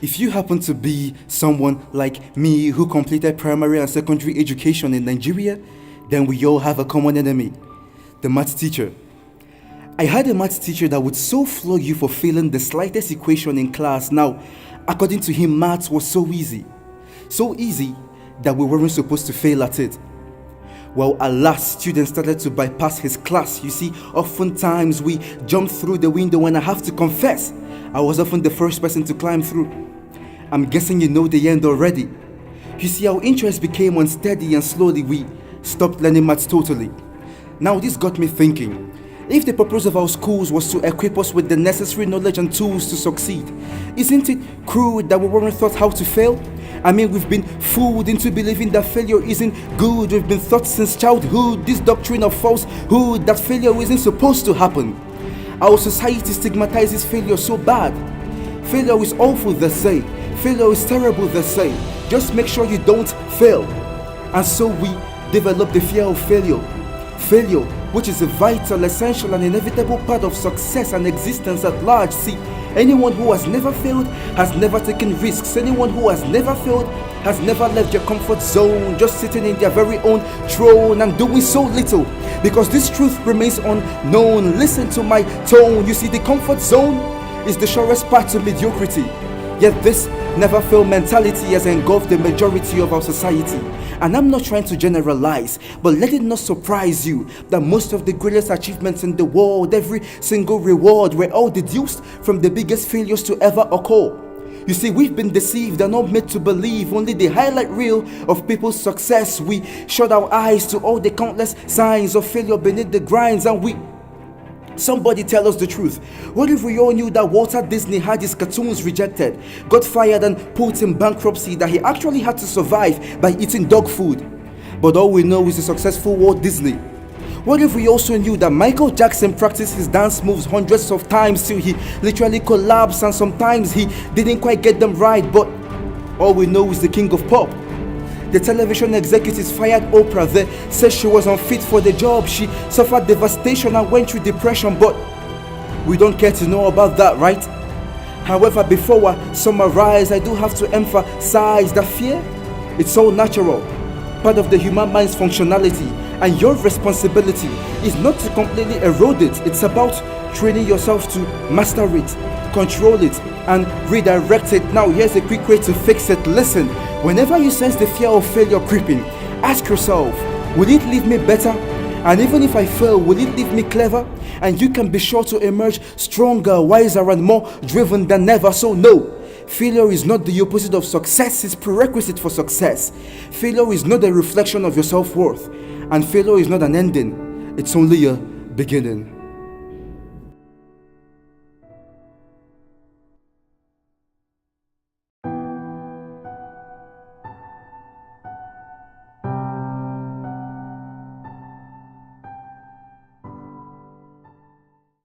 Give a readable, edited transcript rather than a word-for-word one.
If you happen to be someone like me who completed primary and secondary education in Nigeria, then we all have a common enemy, the math teacher. I had a math teacher that would so flog you for failing the slightest equation in class. Now, according to him, maths was so easy that we weren't supposed to fail at it. Well, alas, students started to bypass his class. You see, oftentimes we jumped through the window, and I have to confess, I was often the first person to climb through. I'm guessing you know the end already. You see, our interest became unsteady, and slowly we stopped learning maths totally. Now, this got me thinking. If the purpose of our schools was to equip us with the necessary knowledge and tools to succeed, isn't it cruel that we weren't taught how to fail? I mean, we've been fooled into believing that failure isn't good. We've been taught since childhood this doctrine of falsehood that failure isn't supposed to happen. Our society stigmatizes failure so bad. Failure is awful, they say. Failure is terrible, they say. Just make sure you don't fail. And so we develop the fear of failure. Failure, which is a vital, essential, and inevitable part of success and existence at large. See, anyone who has never failed has never taken risks. Anyone who has never failed has never left their comfort zone, just sitting in their very own throne and doing so little because this truth remains unknown. Listen to my tone. You see, the comfort zone is the surest path to mediocrity. Yet this never fail mentality has engulfed the majority of our society. And I'm not trying to generalize, but let it not surprise you that most of the greatest achievements in the world, every single reward, were all deduced from the biggest failures to ever occur. You see, we've been deceived and not made to believe only the highlight reel of people's success. We shut our eyes to all the countless signs of failure beneath the grinds, and somebody tell us the truth. What if we all knew that Walter Disney had his cartoons rejected, got fired and put in bankruptcy, that he actually had to survive by eating dog food? But all we know is the successful Walt Disney. What if we also knew that Michael Jackson practiced his dance moves hundreds of times till he literally collapsed, and sometimes he didn't quite get them right, but all we know is the king of pop? The television executives fired Oprah. They said she was unfit for the job. She suffered devastation and went through depression, but we don't care to know about that, right? However, before I summarize, I do have to emphasize that fear, it's so natural, part of the human mind's functionality, and your responsibility is not to completely erode it. It's about training yourself to master it, control it, and redirect it. Now, here's a quick way to fix it. Listen, whenever you sense the fear of failure creeping, ask yourself, will it leave me better? And even if I fail, will it leave me clever? And you can be sure to emerge stronger, wiser, and more driven than ever. So no, failure is not the opposite of success. It's prerequisite for success. Failure is not a reflection of your self-worth, and failure is not an ending. It's only a beginning.